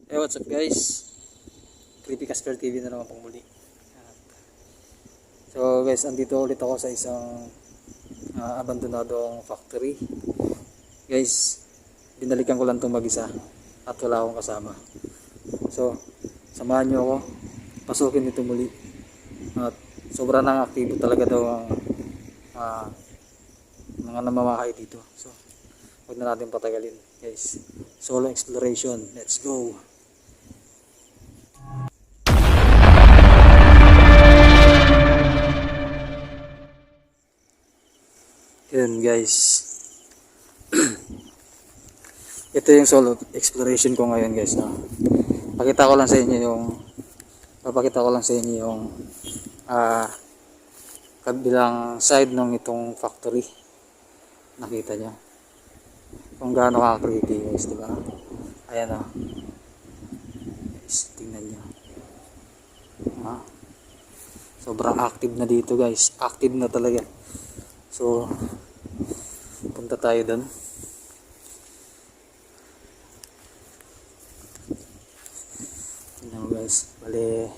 Hey, what's up guys? Creepy Casper TV na naman pong muli. So guys, andito ulit ako sa isang abandonadong factory. Guys, binalikan ko lang itong mag-isa at wala akong kasama. So, samahan nyo ako. Pasukin ito muli. At sobrang nang aktibo talaga daw ang mga namamahay dito. So, huwag na natin patagalin guys. Solo exploration. Let's go! Yun guys. Ito yung solo exploration ko ngayon guys. Papakita ko lang sa inyo yung kabilang side ng itong factory. Nakita nyo kung gaano ka-creepy guys, diba? Ayan o. Guys, tingnan nyo. Sobrang active na dito guys. Active na talaga. So, punta tayo doon. Tingnan mo guys. Bale.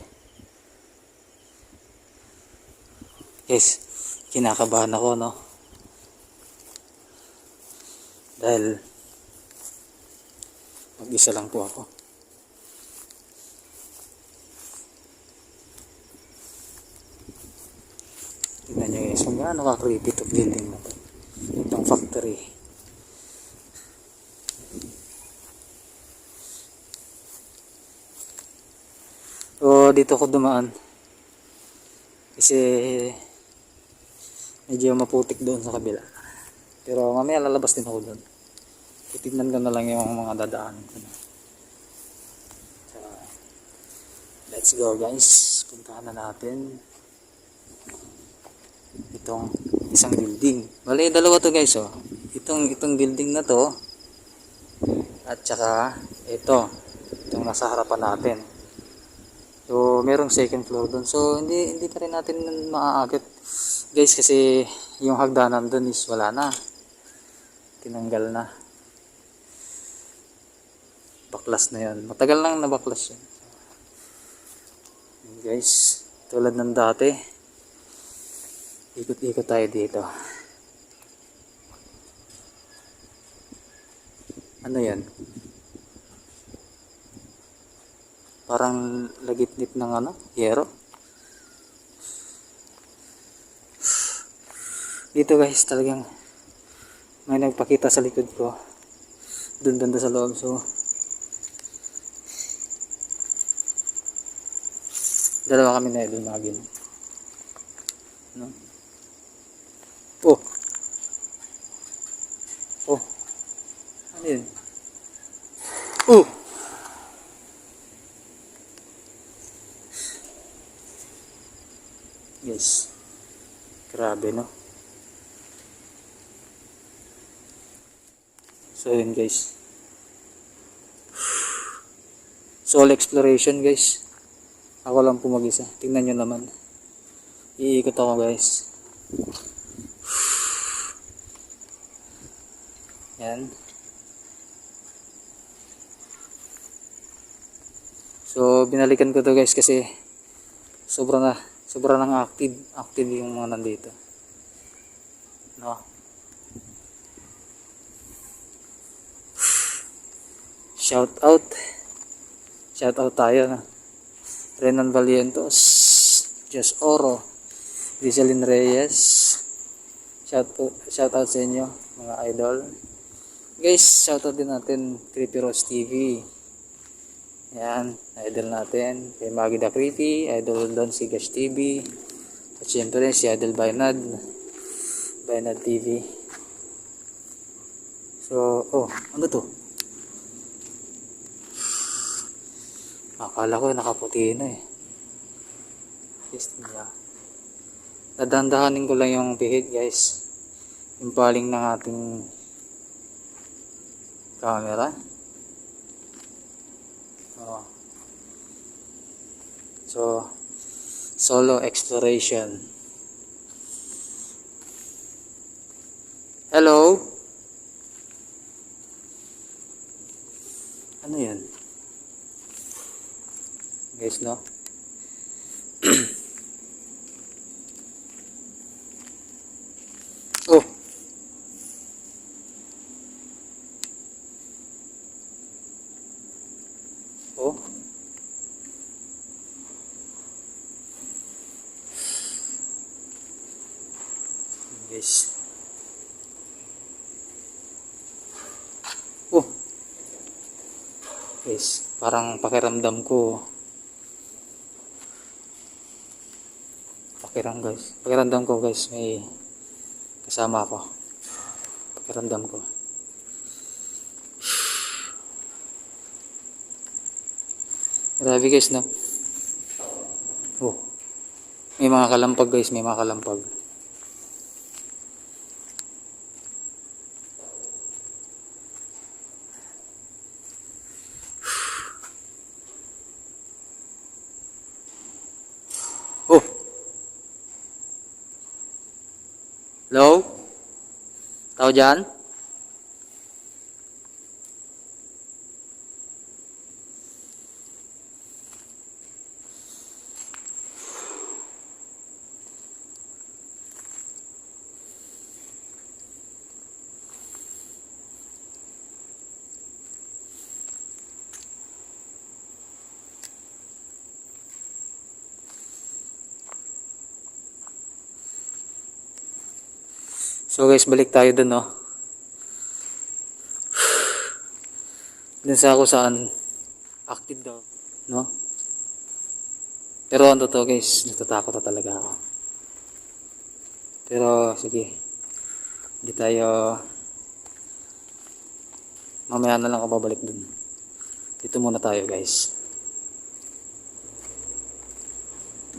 Guys, kinakabahan ako, no? Dahil mag-isa lang po ako. Tingnan nyo guys, kung gaano ka-creepy itong building na ito. Itong factory. So, dito ko dumaan. Kasi medyo maputik doon sa kabila. Pero mamaya lalabas din ako doon. Titignan ko na lang yung mga dadaanan ko na. So, let's go guys. Puntahan na natin itong isang building. Bale, dalawa to guys, oh. Itong building na to at saka itong nasa harapan natin. So, merong second floor doon. So, hindi pa rin natin maaagit guys kasi yung hagdanan doon is wala na. Tinanggal na. Baklas na yan. Matagal lang na baklas yan. Guys, tulad ng dati. Ikot-ikot tayo dito. Ano yan? Parang lagitnit ng yero. Dito guys, talagang may nagpakita sa likod ko. Doon banda sa loob. So, dalawa kami na ilumagin. No? Oh. Oh. Ano yun? Oh. Yes. Grabe, no? So, yun guys. Solo exploration guys. Ako lang po mag-isa. Tingnan nyo naman. Iikot ako guys. Yan. So, binalikan ko to guys kasi sobra nang active yung mga nandito. No? Shout out tayo na. Renan Valientos, Just Oro, Rizalyn Reyes. Shout out sa inyo mga idol. Guys, shout out din natin Creepy Rose TV. Yan, idol natin. Kay Maggie the Creepy, idol doon si Gash TV. At syempre si Idol Bainad TV. So, ano to? Akala ko nakaputi na eh. Yes, niya. Dadandahanin ko lang yung pihit guys. Yung paling ng ating camera. So, solo exploration. Hello? Ano yan? Guys, no? Oh! Oh! Guys. Oh! Guys, parang pakiramdam ko guys, may kasama ako. Pakiramdam ko. Grabe guys, no? Oh, may mga kalampag guys, may mga kalampag. Oh! Hello? Tao dyan? So guys, balik tayo dun, no? Dun sa ako saan active daw, no? Pero ang totoo guys, natatakot na talaga ako. Pero sige, hindi tayo, mamaya na lang ako babalik dun. Dito muna tayo guys,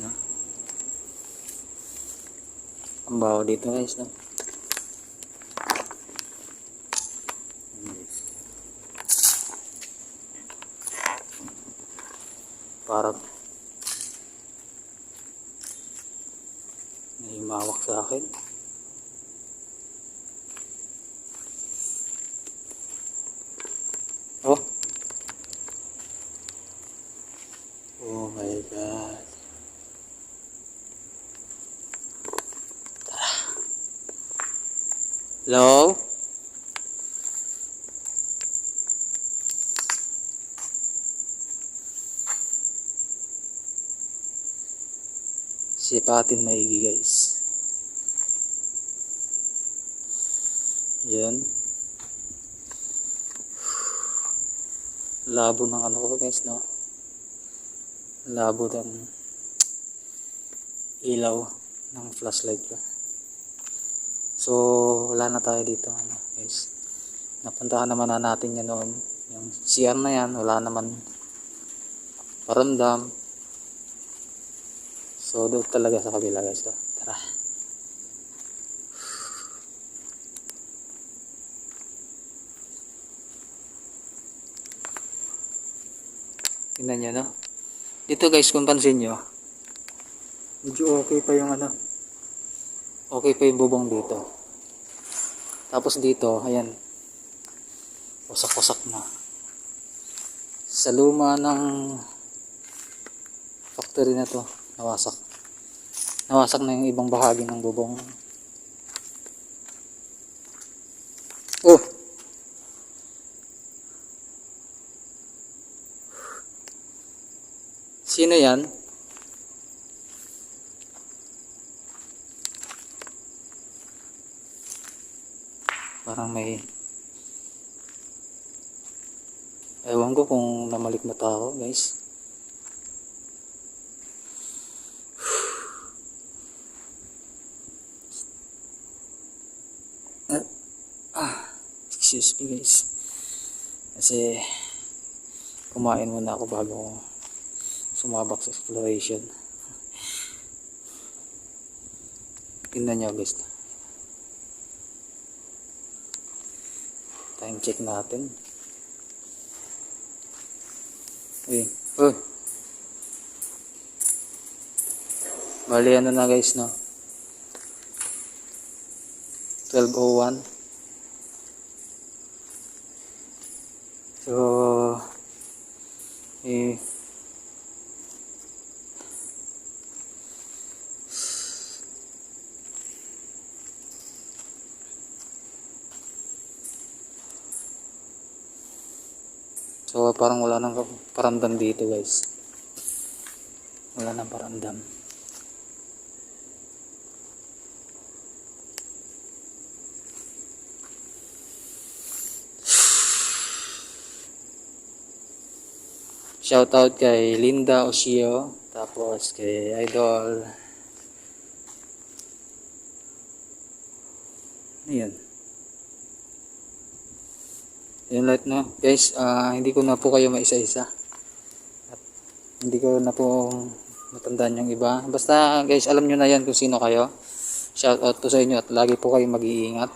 no? Ang baho dito guys, no? Parang may humawak sa akin. Oh! Oh my God! Tara! Hello? Sipatin maigi guys. Yan. Labo ng ano ko guys, no? Labo ng ilaw ng flashlight ko. So wala na tayo dito, ano, guys. Napuntahan naman na natin yan noon. Yung CR na yan, wala naman paramdam. So doon talaga sa kabila guys, to. Tara. Tingnan nyo, no? Dito guys, kung pansin nyo, medyo okay pa yung ano, okay pa yung bubong dito. Tapos dito, ayan, wasak-wasak na. Sa luma ng factory na to, nawasak. Nawasak na yung ibang bahagi ng bubong. Oh! Sino yan? Parang may, ewan ko kung namalik na tao guys. Excuse me guys, kasi kumain muna ako bago sumabak sa exploration. Tingnan nyo guys, time check natin. Oh, bali ano na guys, no? 12:01. So So parang wala nang paramdam dito guys. Wala nang paramdam. Shoutout kay Linda Oshio, tapos kay Idol. Ayan. Ayan lahat na. Guys, hindi ko na po kayo maisa-isa. At hindi ko na po matandaan yung iba. Basta guys, alam nyo na yan kung sino kayo. Shoutout po sa inyo at lagi po kayong mag-iingat.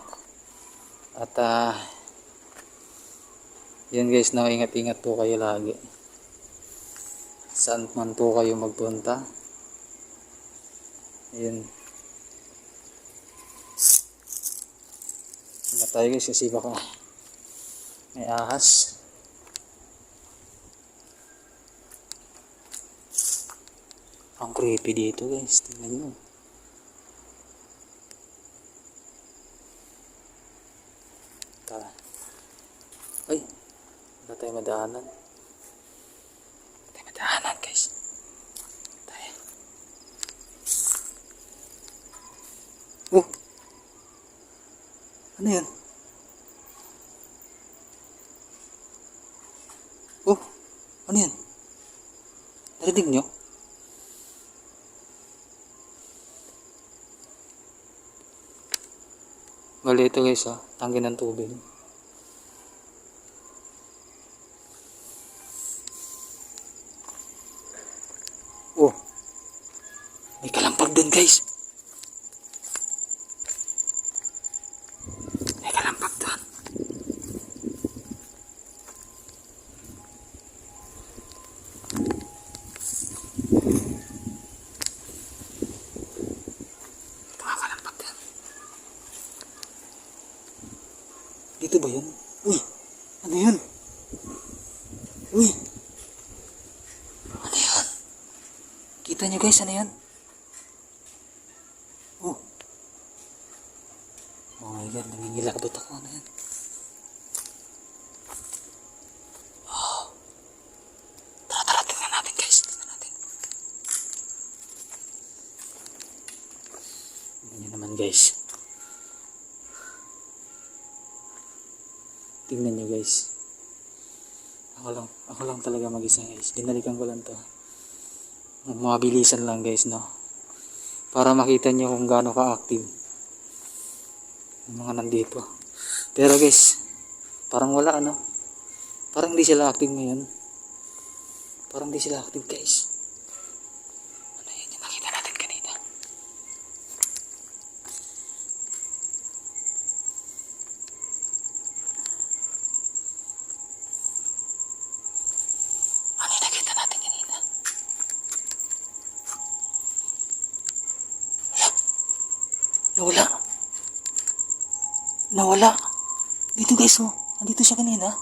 At yan guys, na ingat-ingat po kayo lagi. Saan man po kayo magpunta. Ayan. Ingat tayo guys kasi baka may ahas. Ang creepy dito guys. Tingnan nyo. Tara. Ay. Wala tayo madaanan. Daanan guys. Tayo. Oh. Ano yan? Oh. Ano yan? Narinig nyo? Bali ito guys tangke ng tubig. Oh. May kalampag dun guys. May kalampag dun. Ito nga kalampag dun. Dito ba yun? Uy! Ano yun? Uy! Ano yun? Kita nyo guys, ano yan? Oh. Oh my god, nangingilabot ako. Ano yan? Oh. Tara, tingnan natin guys. Tingnan natin. Tingnan nyo naman guys. Tingnan nyo guys. Ako lang talaga mag-isa guys. Dinalikan ko lang to. Mabilisan lang guys no. Para makita nyo kung gaano ka-active yung mga nandito. Pero guys, parang wala ano. Parang hindi sila active ngayon. Parang hindi sila active guys. Ano yun yung nakita natin kanina? Ano yung nakita natin kanina? Nawala. Dito guys oh. Andito siya kanina. Oh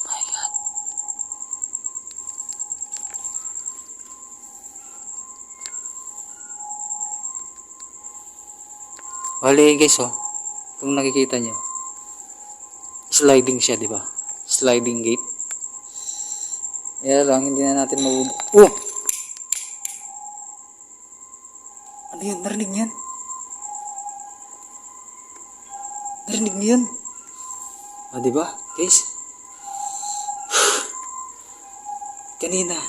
my god. Bali guys oh. Kung nakikita nyo. Sliding siya, di ba? Sliding gate. Kaya lang hindi na natin Oh! Ano yun? Narinig niyan? Narinig niyo yun? Ah, diba? Guys? Kanina,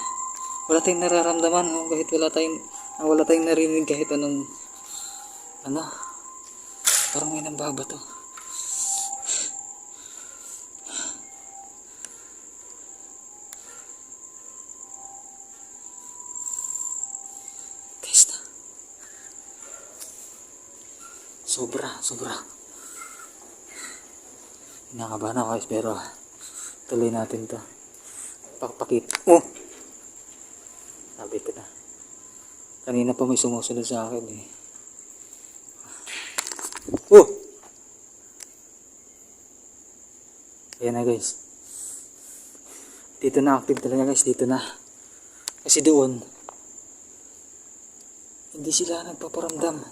wala tayong nararamdaman, no? Kahit wala tayong narinig kahit anong, parang may nambabato. Guys, sobra. Nakakabahan ako guys, pero tuloy natin to. Pakpakit. Oh! Sabi ko na. Kanina pa may sumusunod sa akin eh. Oh! Ayan na guys. Dito na active talaga guys, dito na. Kasi doon, hindi sila nagpaparamdam.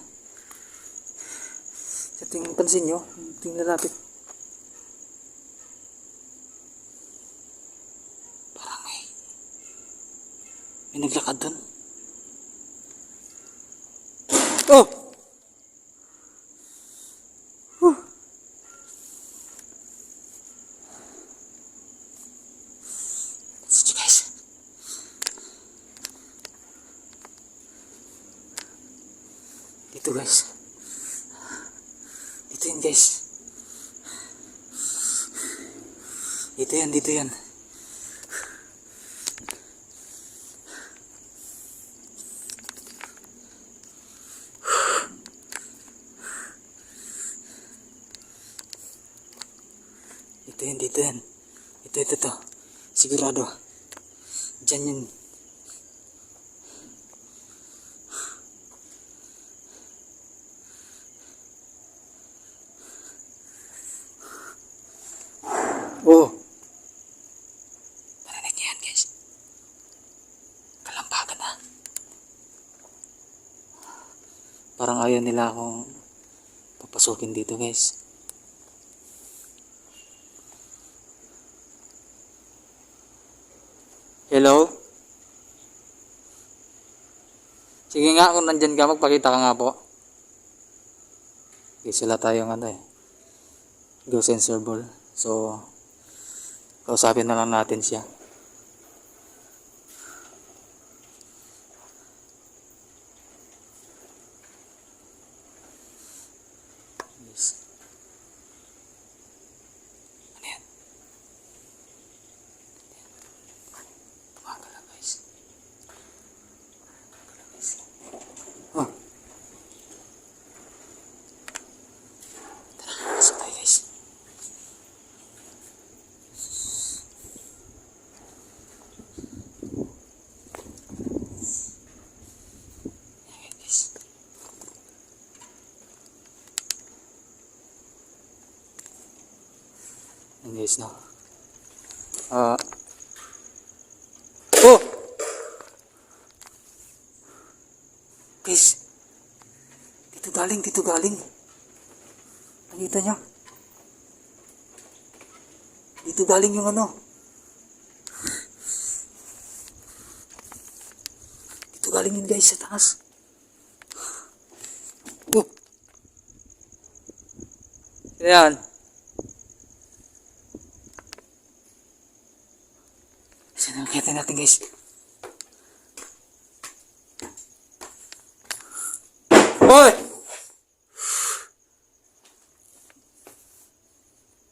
Sa tingin pansin nyo, tingin lalapit. May naglakad dun. Oh! Huh. Let's see, guys. Dito, guys. Dito yan, guys. Dito yan, dito yan. Dito yan, dito yan. Ito. Sigurado. Diyan yan. Oh. Narinig niyo yan, guys. Kalampagan na. Parang ayaw nila akong papasukin dito, guys. Hello? Sige nga, kung nandyan ka, magpakita ka nga po. Okay, sila tayong go sensorable. So, kausapin na lang natin siya. Yes. Ano yan? Tumagal lang, guys. Oh. Tara, pasok tayo, guys. Ayan, guys. Ayan, guys, no? Oh! Guys, dito galing. Nakita nyo? Dito galing yung Dito galing yun, guys, sa taas. Oh! Ayan. Saan nakita natin, guys? Hoy!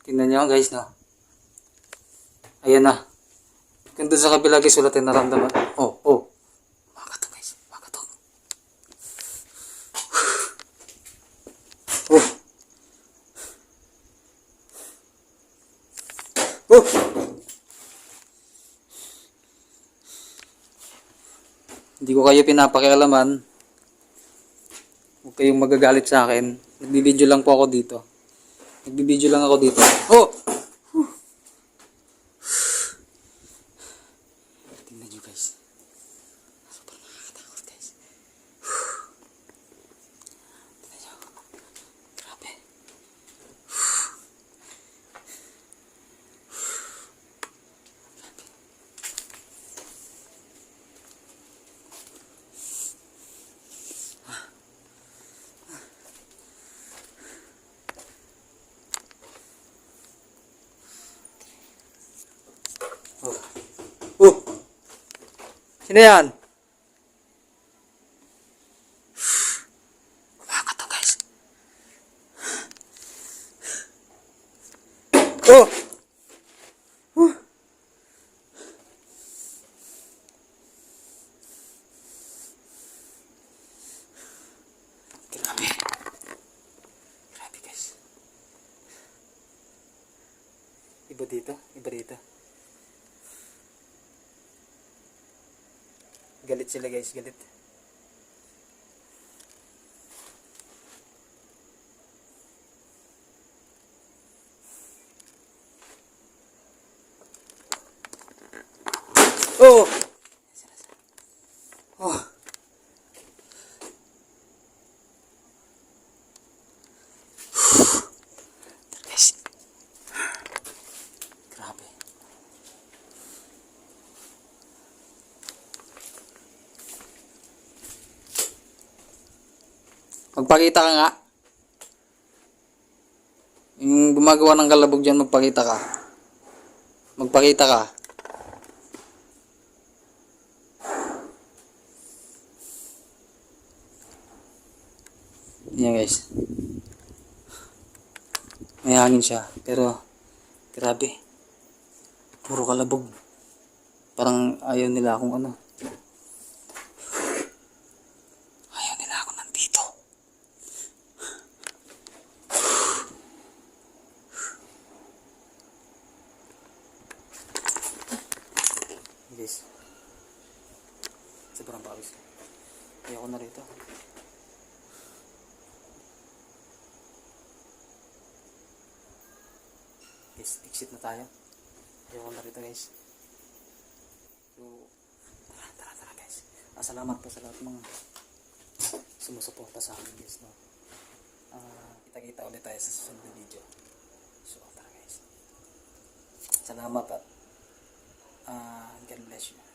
Tingnan nyo, guys, no? Ayan na. Kung doon sa kabila, guys, wala tayong naramdaman. Oh. Makatok, guys. Makatok. Oh. Oh. Hindi ko kayo pinapakialaman. Huwag kayong magagalit sa akin. Nagbibideo lang po ako dito. Oh! Tingnan nyo, guys. Sobrang nakakatakot, guys. Tingnan nyo. Grabe. Oh! Sino yan? Umaga to, guys. Oh! Grabe. Grabe, guys. Iba dito. Galit sila, guys, galit. Oh! Oh! Guys. Grabe. Magpakita ka nga. Yung gumagawa ng kalabog dyan, magpakita ka. Magpakita ka. Yan guys. May hangin siya. Pero, grabe. Puro kalabog. Parang ayaw nila akong ano. Ayaw nila ako nandito. Guys. Sobrang pawis. Ayaw ko na rito. Guys, exit na tayo. Ayaw ko na rito guys. So, tara guys. Salamat po sa lahat ng sumusuporta sa akin guys. No? Kita-kita ulit tayo sa susunod na video. So, tara guys. Salamat at God bless you.